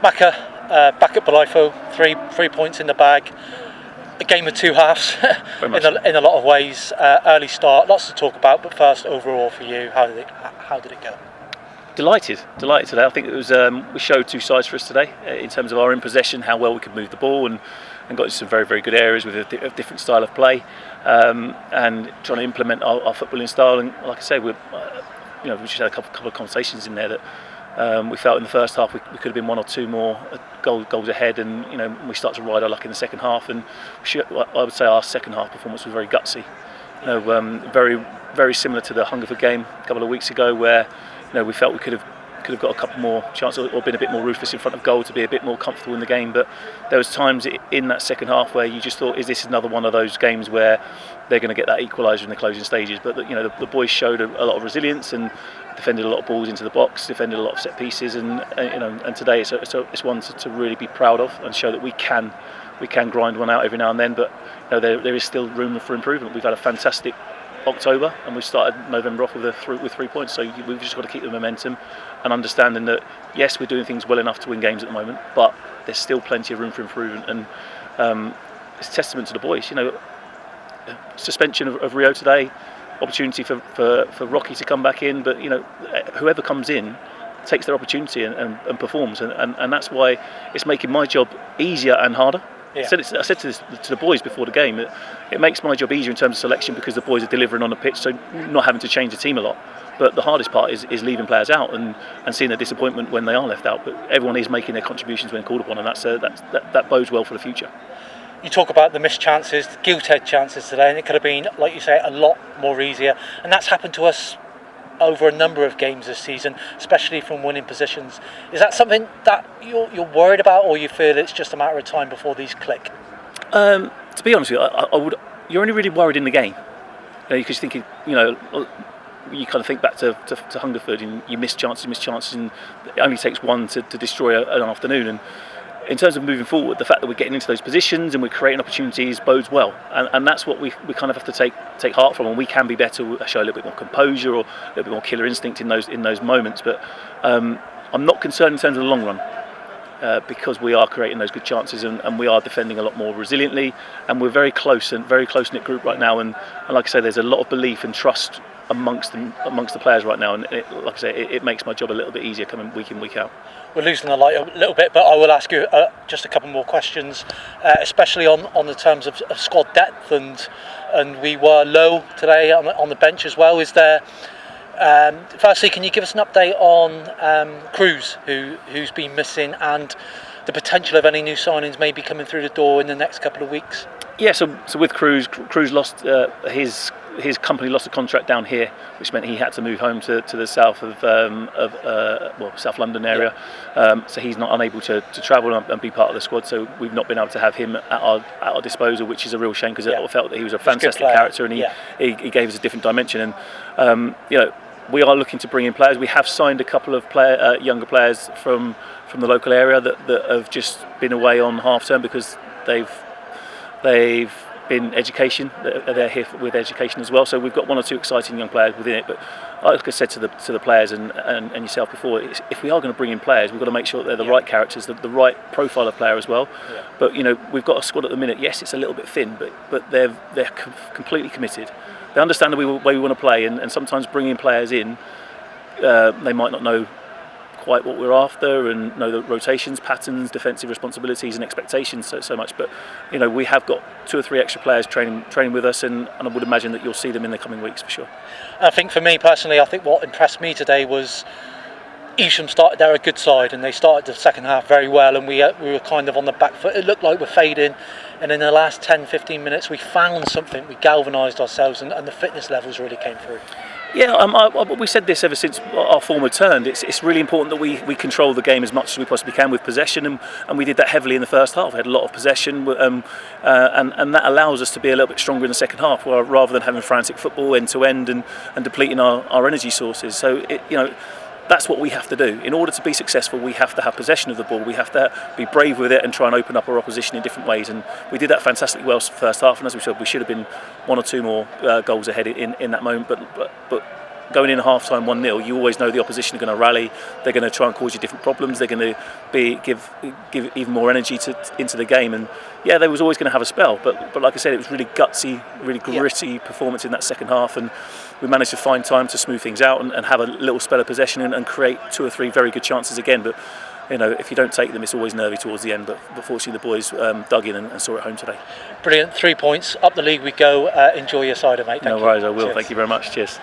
Macca, back at Bolifo, three points in the bag. A game of two halves in a lot of ways. Early start, lots to talk about. But first, overall for you, how did it go? Delighted today. I think it was we showed two sides for us today in terms of our in possession, how well we could move the ball, and got into some very, very good areas with a different style of play, and trying to implement our footballing style. And like I said, we just had a couple of conversations in there that we felt in the first half we could have been one or two more goals ahead, and we start to ride our luck in the second half. And I would say our second half performance was very gutsy. Very, very similar to the Hungerford game a couple of weeks ago, where we felt we could have got a couple more chances or been a bit more ruthless in front of goal to be a bit more comfortable in the game. But there was times in that second half where you just thought, is this another one of those games where they're going to get that equaliser in the closing stages? But the boys showed a lot of resilience and defended a lot of balls into the box, defended a lot of set pieces, and today it's one to really be proud of and show that we can grind one out every now and then. But there is still room for improvement. We've had a fantastic October, and we've started November off with 3 points. So we've just got to keep the momentum and understanding that yes, we're doing things well enough to win games at the moment, but there's still plenty of room for improvement. And it's a testament to the boys. Suspension of Rio today, opportunity for Rocky to come back in, but whoever comes in takes their opportunity and performs, and that's why it's making my job easier and harder. Yeah. I said to the boys before the game that it makes my job easier in terms of selection because the boys are delivering on the pitch, so not having to change the team a lot. But the hardest part is leaving players out and seeing the disappointment when they are left out. But everyone is making their contributions when called upon, and that bodes well for the future. You talk about the missed chances, the gilt-edged chances today, and it could have been, like you say, a lot more easier. And that's happened to us over a number of games this season, especially from winning positions. Is that something that you're worried about, or you feel it's just a matter of time before these click? To be honest with you, I would. You're only really worried in the game, because you're thinking, you kind of think back to Hungerford, and you miss chances, and it only takes one to destroy an afternoon. And in terms of moving forward, the fact that we're getting into those positions and we're creating opportunities bodes well, and that's what we kind of have to take heart from. And we can be better, show a little bit more composure or a little bit more killer instinct in those moments. But I'm not concerned in terms of the long run, because we are creating those good chances and we are defending a lot more resiliently, and we're very close-knit group right now. And like I say, there's a lot of belief and trust amongst the players right now, and like I say, it makes my job a little bit easier coming week in, week out. We're losing the light a little bit, but I will ask you just a couple more questions, especially on the terms of squad depth, and we were low today on the bench as well. Is there? Firstly, can you give us an update on Cruz, who's been missing, and the potential of any new signings maybe coming through the door in the next couple of weeks? Yeah, so with Cruz lost his company lost a contract down here, which meant he had to move home to the south of South London area. Yeah. So he's not unable to travel and be part of the squad. So we've not been able to have him at our disposal, which is a real shame, because I felt that he was a fantastic character, and he gave us a different dimension. And we are looking to bring in players. We have signed a couple of younger players from the local area that have just been away on half term because they've been education. They're here with education as well. So we've got one or two exciting young players within it. But like I said to the players and yourself before, if we are going to bring in players, we've got to make sure that they're the right characters, the right profile of player as well. Yeah. But we've got a squad at the minute. Yes, it's a little bit thin, but they're completely committed. They understand the way we want to play, and sometimes bringing players in, they might not know quite what we're after and know the rotations, patterns, defensive responsibilities and expectations so much. But we have got 2 or 3 extra players training with us, and I would imagine that you'll see them in the coming weeks for sure. I think for me personally, I think what impressed me today was Evesham started there a good side, and they started the second half very well, and we were kind of on the back foot. It looked like we're fading, and in the last 10-15 minutes we found something, we galvanised ourselves, and the fitness levels really came through. Yeah, we said this ever since our form returned. It's really important that we control the game as much as we possibly can with possession, and we did that heavily in the first half. We had a lot of possession, and that allows us to be a little bit stronger in the second half, rather than having frantic football end to end and depleting our energy sources. So that's what we have to do. In order to be successful, we have to have possession of the ball. We have to be brave with it and try and open up our opposition in different ways. And we did that fantastically well first half. And as we said, we should have been 1 or 2 more goals ahead in that moment. But going in at half-time 1-0, you always know the opposition are going to rally. They're going to try and cause you different problems. They're going to give even more energy into the game. And yeah, they was always going to have a spell. But like I said, it was really gutsy, really gritty performance in that second half. And we managed to find time to smooth things out and have a little spell of possession and create 2 or 3 very good chances again. But if you don't take them, it's always nervy towards the end. But fortunately, the boys dug in and saw it home today. Brilliant. 3 points up the league we go. Enjoy your cider, mate. No worries, I will. Cheers. Thank you very much. Cheers.